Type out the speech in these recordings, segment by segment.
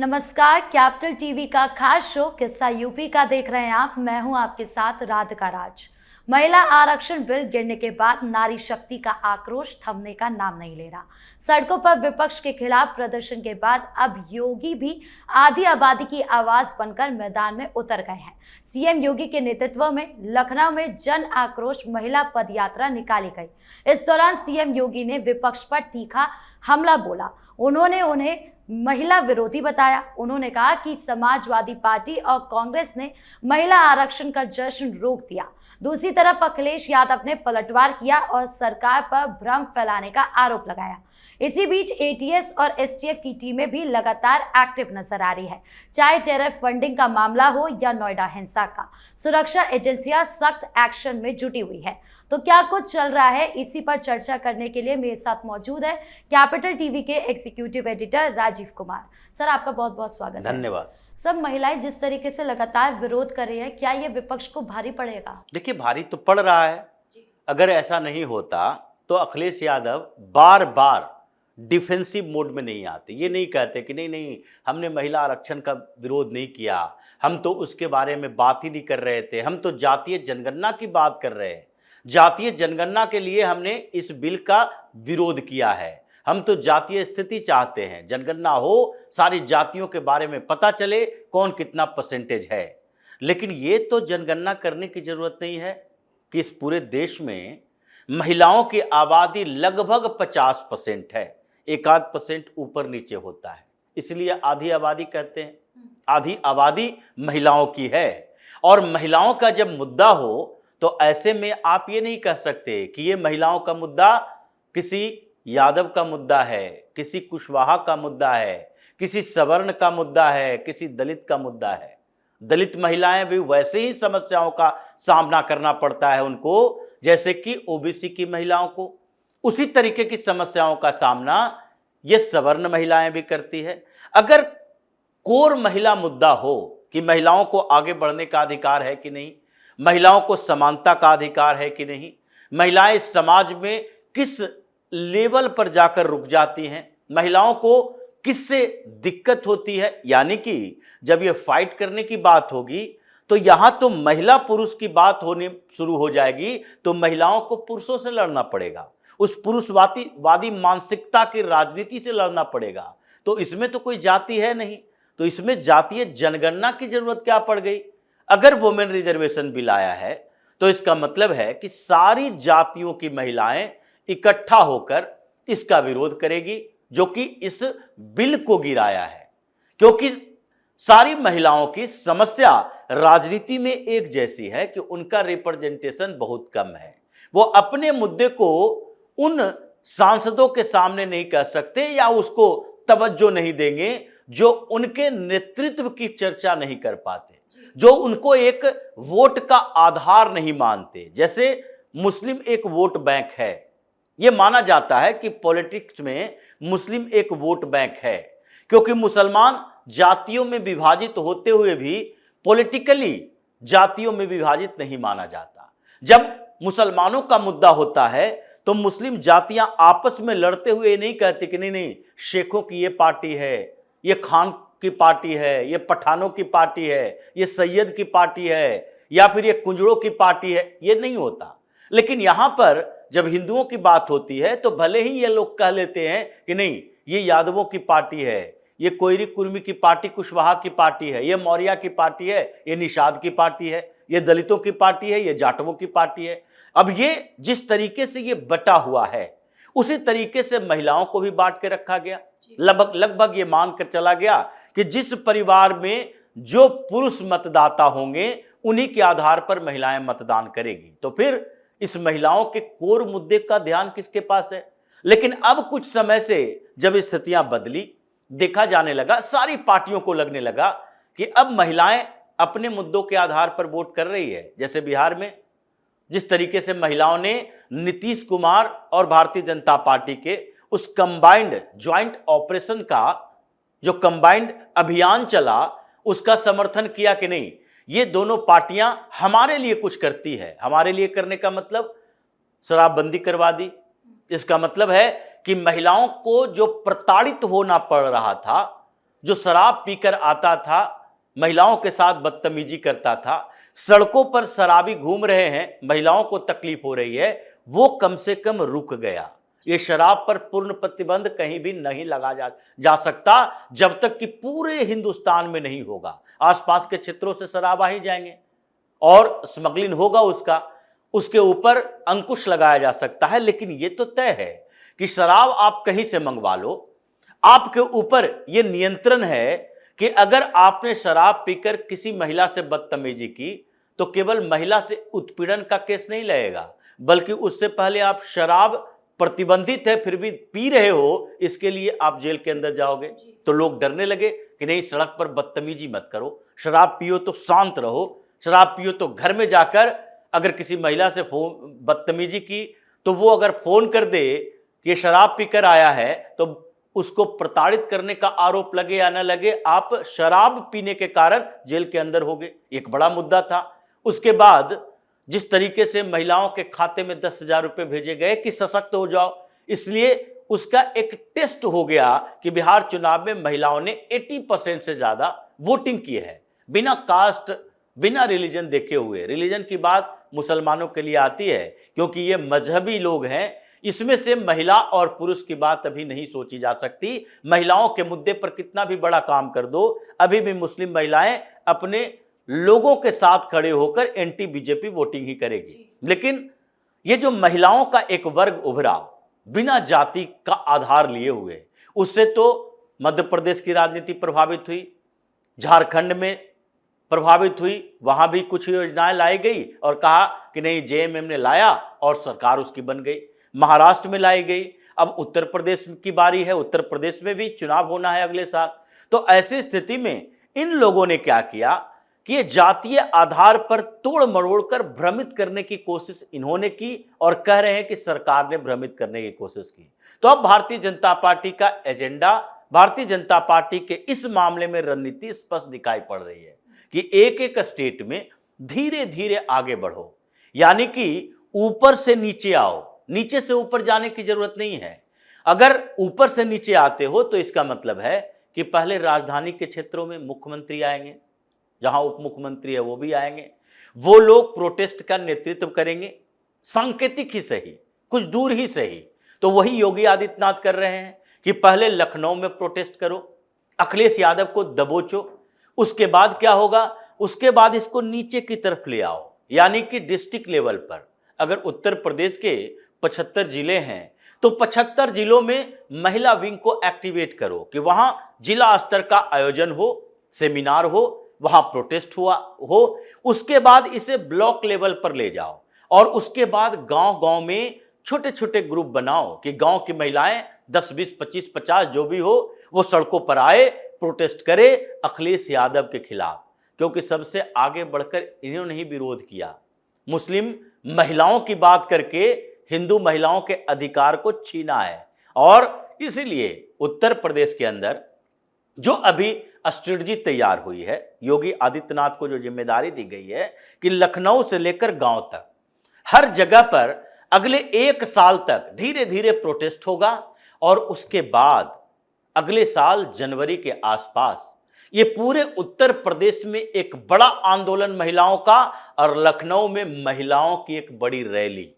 नमस्कार। Capital TV का खास शो किस्सा यूपी का देख रहे हैं आप। मैं हूं आपके साथ राधिका राज। महिला आरक्षण बिल गिरने के बाद नारी शक्ति का आक्रोश थमने का नाम नहीं ले रहा। सड़कों पर विपक्ष के खिलाफ प्रदर्शन के बाद अब योगी भी आधी आबादी की आवाज बनकर मैदान में उतर गए हैं। सीएम योगी के नेतृत्व में लखनऊ में जन आक्रोश महिला पदयात्रा निकाली गई। इस दौरान सीएम योगी ने विपक्ष पर तीखा हमला बोला। उन्होंने उन्हें महिला विरोधी बताया। उन्होंने कहा कि समाजवादी पार्टी और कांग्रेस ने महिला आरक्षण का जश्न रोक दिया। दूसरी तरफ अखिलेश यादव ने पलटवार किया और सरकार पर भ्रम फैलाने का आरोप लगाया। इसी बीच एटीएस और एसटीएफ की टीमें भी लगातार एक्टिव नजर आ रही है। चाहे टेरर फंडिंग का मामला हो या नोएडा हिंसा का, सुरक्षा एजेंसियां सख्त एक्शन में जुटी हुई है। तो क्या कुछ चल रहा है, इसी पर चर्चा करने के लिए मेरे साथ मौजूद है कैपिटल टीवी के executive editor Rajeev Kumar. Sir, आपका बहुत बहुत स्वागत है। धन्यवाद। सब महिलाएं जिस तरीके से लगातार विरोध कर रही है, क्या ये विपक्ष को भारी पड़ेगा? देखिए, भारी तो पड़ रहा है। अगर ऐसा नहीं होता तो अखिलेश यादव बार बार डिफेंसिव मोड में नहीं आते। ये नहीं कहते कि नहीं नहीं हमने महिला आरक्षण का विरोध नहीं किया, हम तो उसके बारे में बात ही नहीं कर रहे थे, हम तो जातीय जनगणना की बात कर रहे हैं। जातीय जनगणना के लिए हमने इस बिल का विरोध किया है। हम तो जातीय स्थिति चाहते हैं, जनगणना हो, सारी जातियों के बारे में पता चले कौन कितना परसेंटेज है। लेकिन ये तो जनगणना करने की जरूरत नहीं है कि इस पूरे देश में महिलाओं की आबादी लगभग 50% है, 1-8% ऊपर नीचे होता है, इसलिए आधी आबादी कहते हैं। आधी आबादी महिलाओं की है। और महिलाओं का जब मुद्दा हो तो ऐसे में आप ये नहीं कह सकते कि ये महिलाओं का मुद्दा किसी यादव का मुद्दा है, किसी कुशवाहा का मुद्दा है, किसी सवर्ण का मुद्दा है, किसी दलित का मुद्दा है। दलित महिलाएं भी वैसे ही समस्याओं का सामना करना पड़ता है उनको, जैसे कि ओबीसी की महिलाओं को। उसी तरीके की समस्याओं का सामना ये सवर्ण महिलाएं भी करती है। अगर कोर महिला मुद्दा हो कि महिलाओं को आगे बढ़ने का अधिकार है कि नहीं, महिलाओं को समानता का अधिकार है कि नहीं, महिलाएं समाज में किस लेवल पर जाकर रुक जाती हैं, महिलाओं को किससे दिक्कत होती है, यानी कि जब ये फाइट करने की बात होगी तो यहां तो महिला पुरुष की बात होनी शुरू हो जाएगी, तो महिलाओं को पुरुषों से लड़ना पड़ेगा, उस पुरुषवादी मानसिकता की राजनीति से लड़ना पड़ेगा। तो इसमें तो कोई जाति है नहीं, तो इसमें जातीय जनगणना की जरूरत क्या पड़ गई? अगर वुमेन रिजर्वेशन बिल आया है तो इसका मतलब है कि सारी जातियों की महिलाएं इकट्ठा होकर इसका विरोध करेगी, जो कि इस बिल को गिराया है। क्योंकि सारी महिलाओं की समस्या राजनीति में एक जैसी है कि उनका रिप्रेजेंटेशन बहुत कम है। वो अपने मुद्दे को उन सांसदों के सामने नहीं कह सकते या उसको तवज्जो नहीं देंगे जो उनके नेतृत्व की चर्चा नहीं कर पाते, जो उनको एक वोट का आधार नहीं मानते। जैसे मुस्लिम एक वोट बैंक है, यह माना जाता है कि पॉलिटिक्स में मुस्लिम एक वोट बैंक है, क्योंकि मुसलमान जातियों में विभाजित होते हुए भी पॉलिटिकली जातियों में विभाजित नहीं माना जाता। जब मुसलमानों का मुद्दा होता है तो मुस्लिम जातियां आपस में लड़ते हुए नहीं कहते कि नहीं नहीं शेखों की ये पार्टी है, ये खान की पार्टी है, ये पठानों की पार्टी है, ये सैयद की पार्टी है, या फिर ये कुंजड़ों की पार्टी है, ये नहीं होता। लेकिन यहां पर जब हिंदुओं की बात होती है तो भले ही ये लोग कह लेते हैं कि नहीं ये यादवों की पार्टी है, ये कोयरी कुर्मी की पार्टी कुशवाहा की पार्टी है, ये मौर्या की पार्टी है, ये निषाद की पार्टी है, ये दलितों की पार्टी है, ये जाटवों की पार्टी है। अब ये जिस तरीके से ये बटा हुआ है उसी तरीके से महिलाओं को भी बांट के रखा गया। लगभग ये मानकर चला गया कि जिस परिवार में जो पुरुष मतदाता होंगे उन्हीं के आधार पर महिलाएं मतदान करेगी। तो फिर इस महिलाओं के कोर मुद्दे का ध्यान किसके पास है? लेकिन अब कुछ समय से जब स्थितियां बदली, देखा जाने लगा, सारी पार्टियों को लगने लगा कि अब महिलाएं अपने मुद्दों के आधार पर वोट कर रही है। जैसे बिहार में जिस तरीके से महिलाओं ने नीतीश कुमार और भारतीय जनता पार्टी के उस कंबाइंड ज्वाइंट ऑपरेशन का जो कंबाइंड अभियान चला उसका समर्थन किया कि नहीं ये दोनों पार्टियां हमारे लिए कुछ करती है। हमारे लिए करने का मतलब शराबबंदी करवा दी। इसका मतलब है कि महिलाओं को जो प्रताड़ित होना पड़ रहा था जो शराब पीकर आता था, महिलाओं के साथ बदतमीजी करता था, सड़कों पर शराबी घूम रहे हैं, महिलाओं को तकलीफ हो रही है, वो कम से कम रुक गया। ये शराब पर पूर्ण प्रतिबंध कहीं भी नहीं लगा जा सकता जब तक कि पूरे हिंदुस्तान में नहीं होगा। आसपास के क्षेत्रों से शराब आ ही जाएंगे और स्मगलिंग होगा, उसके ऊपर अंकुश लगाया जा सकता है। लेकिन ये तो तय है कि शराब आप कहीं से मंगवा लो, आपके ऊपर ये नियंत्रण है कि अगर आपने शराब पीकर किसी महिला से बदतमीजी की तो केवल महिला से उत्पीड़न का केस नहीं लगेगा, बल्कि उससे पहले आप शराब प्रतिबंधित है फिर भी पी रहे हो, इसके लिए आप जेल के अंदर जाओगे। तो लोग डरने लगे कि नहीं, सड़क पर बदतमीजी मत करो, शराब पियो तो शांत रहो, शराब पियो तो घर में जाकर अगर किसी महिला से फोन बदतमीजी की तो वो अगर फोन कर दे कि शराब पीकर आया है तो उसको प्रताड़ित करने का आरोप लगे या न लगे, आप शराब पीने के कारण जेल के अंदर होगे। एक बड़ा मुद्दा था। उसके बाद जिस तरीके से महिलाओं के खाते में 10,000 रुपए भेजे गए कि सशक्त हो जाओ, इसलिए उसका एक टेस्ट हो गया कि बिहार चुनाव में महिलाओं ने 80% से ज्यादा वोटिंग की है, बिना कास्ट, बिना रिलीजन देखे हुए। रिलीजन की बात मुसलमानों के लिए आती है क्योंकि ये मजहबी लोग हैं, इसमें से महिला और पुरुष की बात अभी नहीं सोची जा सकती। महिलाओं के मुद्दे पर कितना भी बड़ा काम कर दो, अभी भी मुस्लिम महिलाएं अपने लोगों के साथ खड़े होकर एंटी बीजेपी वोटिंग ही करेगी। लेकिन ये जो महिलाओं का एक वर्ग उभरा बिना जाति का आधार लिए हुए, उससे तो मध्य प्रदेश की राजनीति प्रभावित हुई, झारखंड में प्रभावित हुई, वहां भी कुछ योजनाएं लाई गई और कहा कि नहीं जेएमएम ने लाया और सरकार उसकी बन गई। महाराष्ट्र में लाई गई, अब उत्तर प्रदेश की बारी है, उत्तर प्रदेश में भी चुनाव होना है अगले साल। तो ऐसी स्थिति में इन लोगों ने क्या किया कि ये जातीय आधार पर तोड़ मरोड़ कर भ्रमित करने की कोशिश इन्होंने की और कह रहे हैं कि सरकार ने भ्रमित करने की कोशिश की। तो अब भारतीय जनता पार्टी का एजेंडा, भारतीय जनता पार्टी के इस मामले में रणनीति स्पष्ट दिखाई पड़ रही है कि एक एक स्टेट में धीरे धीरे आगे बढ़ो, यानी कि ऊपर से नीचे आओ, नीचे से ऊपर जाने की जरूरत नहीं है। अगर ऊपर से नीचे आते हो तो इसका मतलब है कि पहले राजधानी के क्षेत्रों में मुख्यमंत्री आएंगे, जहां उप मुख्यमंत्री है वो भी आएंगे, वो लोग प्रोटेस्ट का नेतृत्व करेंगे, सांकेतिक ही सही, कुछ दूर ही सही। तो वही योगी आदित्यनाथ कर रहे हैं कि पहले लखनऊ में प्रोटेस्ट करो, अखिलेश यादव को दबोचो, उसके बाद क्या होगा, उसके बाद इसको नीचे की तरफ ले आओ, यानी कि डिस्ट्रिक्ट लेवल पर। अगर उत्तर प्रदेश के 75 जिले हैं तो 75 जिलों में महिला विंग को एक्टिवेट करो कि वहां जिला स्तर का आयोजन हो, सेमिनार हो, वहां प्रोटेस्ट हुआ हो। उसके बाद इसे ब्लॉक लेवल पर ले जाओ और उसके बाद गांव गांव में छोटे छोटे ग्रुप बनाओ कि गांव की महिलाएं 10, 20, 25, 50 जो भी हो वो सड़कों पर आए, प्रोटेस्ट करे अखिलेश यादव के खिलाफ, क्योंकि सबसे आगे बढ़कर इन्होंने ही विरोध किया। मुस्लिम महिलाओं की बात करके हिंदू महिलाओं के अधिकार को छीना है और इसीलिए उत्तर प्रदेश के अंदर जो अभी स्ट्रेटजी तैयार हुई है, योगी आदित्यनाथ को जो जिम्मेदारी दी गई है कि लखनऊ से लेकर गांव तक हर जगह पर अगले 1 साल तक धीरे धीरे प्रोटेस्ट होगा और उसके बाद अगले साल जनवरी के आसपास ये पूरे उत्तर प्रदेश में एक बड़ा आंदोलन महिलाओं का और लखनऊ में महिलाओं की एक बड़ी रैली,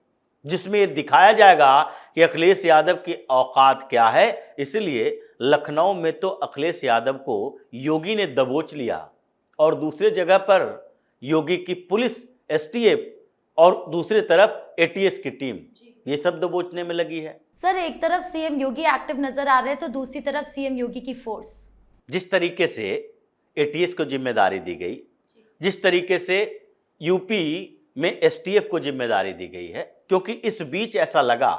जिसमें ये दिखाया जाएगा कि अखिलेश यादव की औकात क्या है। इसलिए लखनऊ में तो अखिलेश यादव को योगी ने दबोच लिया और दूसरे जगह पर योगी की पुलिस, एसटीएफ और दूसरी तरफ एटीएस की टीम, ये सब दबोचने में लगी है। सर, एक तरफ सीएम योगी एक्टिव नजर आ रहे हैं तो दूसरी तरफ सीएम योगी की फोर्स, जिस तरीके से एटीएस को जिम्मेदारी दी गई, जिस तरीके से यूपी में एसटीएफ को जिम्मेदारी दी गई है, क्योंकि इस बीच ऐसा लगा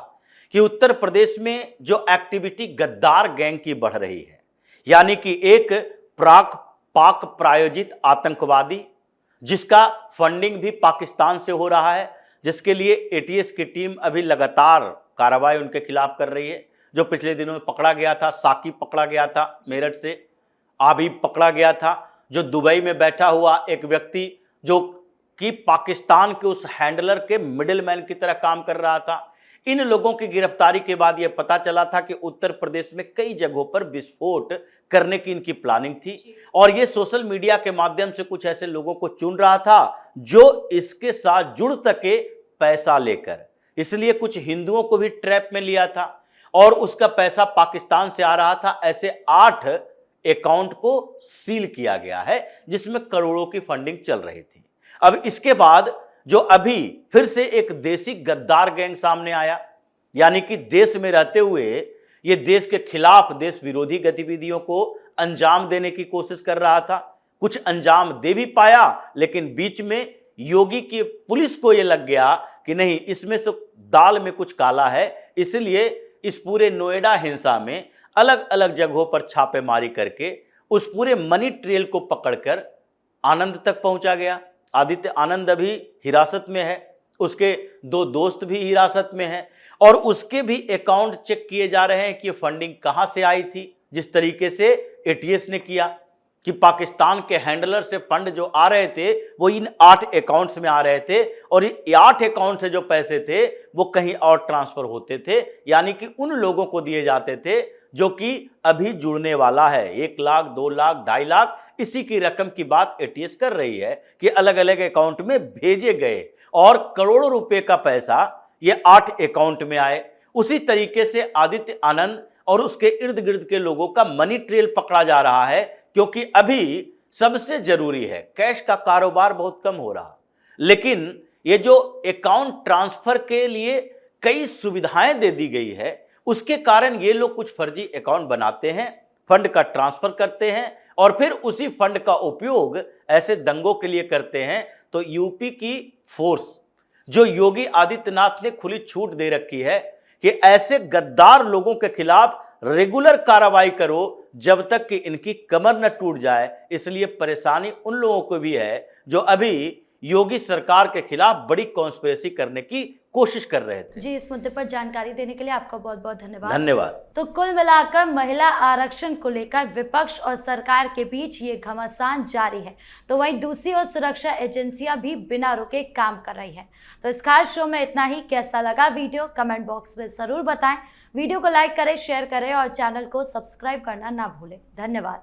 कि उत्तर प्रदेश में जो एक्टिविटी गद्दार गैंग की बढ़ रही है, यानी कि एक पाक प्रायोजित आतंकवादी जिसका फंडिंग भी पाकिस्तान से हो रहा है, जिसके लिए एटीएस की टीम अभी लगातार कार्रवाई उनके खिलाफ कर रही है। जो पिछले दिनों में पकड़ा गया था, साकिब पकड़ा गया था मेरठ से, आबिब पकड़ा गया था, जो दुबई में बैठा हुआ एक व्यक्ति जो कि पाकिस्तान के उस हैंडलर के मिडिलमैन की तरह काम कर रहा था। इन लोगों की गिरफ्तारी के बाद यह पता चला था कि उत्तर प्रदेश में कई जगहों पर विस्फोट करने की इनकी प्लानिंग थी और ये सोशल मीडिया के माध्यम से कुछ ऐसे लोगों को चुन रहा था जो इसके साथ जुड़ सके पैसा लेकर। इसलिए कुछ हिंदुओं को भी ट्रैप में लिया था और उसका पैसा पाकिस्तान से आ रहा था। ऐसे 8 अकाउंट को सील किया गया है जिसमें करोड़ों की फंडिंग चल रही थी। अब इसके बाद जो अभी फिर से एक देसी गद्दार गैंग सामने आया, यानी कि देश में रहते हुए ये देश के खिलाफ देश विरोधी गतिविधियों को अंजाम देने की कोशिश कर रहा था। कुछ अंजाम दे भी पाया, लेकिन बीच में योगी की पुलिस को ये लग गया कि नहीं, इसमें तो दाल में कुछ काला है। इसलिए इस पूरे नोएडा हिंसा में अलग अलग जगहों पर छापेमारी करके उस पूरे मनी ट्रेल को पकड़कर आनंद तक पहुंचा गया। आदित्य आनंद अभी हिरासत में है, उसके 2 दोस्त भी हिरासत में हैं और उसके भी अकाउंट चेक किए जा रहे हैं कि ये फंडिंग कहां से आई थी। जिस तरीके से एटीएस ने किया कि पाकिस्तान के हैंडलर से फंड जो आ रहे थे वो इन 8 अकाउंट्स में आ रहे थे और ये 8 अकाउंट से जो पैसे थे वो कहीं और ट्रांसफर होते थे, यानी कि उन लोगों को दिए जाते थे जो कि अभी जुड़ने वाला है। 1 लाख, 2 लाख, 2.5 लाख, इसी की रकम की बात एटीएस कर रही है कि अलग अलग अकाउंट में भेजे गए और करोड़ों रुपए का पैसा ये 8 अकाउंट में आए। उसी तरीके से आदित्य आनंद और उसके इर्द गिर्द के लोगों का मनी ट्रेल पकड़ा जा रहा है, क्योंकि अभी सबसे जरूरी है, कैश का कारोबार बहुत कम हो रहा, लेकिन ये जो अकाउंट ट्रांसफर के लिए कई सुविधाएं दे दी गई है, उसके कारण ये लोग कुछ फर्जी अकाउंट बनाते हैं, फंड का ट्रांसफर करते हैं और फिर उसी फंड का उपयोग ऐसे दंगों के लिए करते हैं। तो यूपी की फोर्स, जो योगी आदित्यनाथ ने खुली छूट दे रखी है कि ऐसे गद्दार लोगों के खिलाफ रेगुलर कार्रवाई करो जब तक कि इनकी कमर न टूट जाए। इसलिए परेशानी उन लोगों को भी है जो अभी योगी सरकार के खिलाफ बड़ी कॉन्स्पिरेसी करने की कोशिश कर रहे थे। जी, इस मुद्दे पर जानकारी देने के लिए आपका बहुत बहुत धन्यवाद। धन्यवाद। तो कुल मिलाकर महिला आरक्षण को लेकर विपक्ष और सरकार के बीच ये घमासान जारी है, तो वहीं दूसरी ओर सुरक्षा एजेंसियां भी बिना रुके काम कर रही है। तो इस खास शो में इतना ही। कैसा लगा वीडियो कमेंट बॉक्स में जरूर बताएं। वीडियो को लाइक करें, शेयर करें और चैनल को सब्सक्राइब करना ना भूलें। धन्यवाद।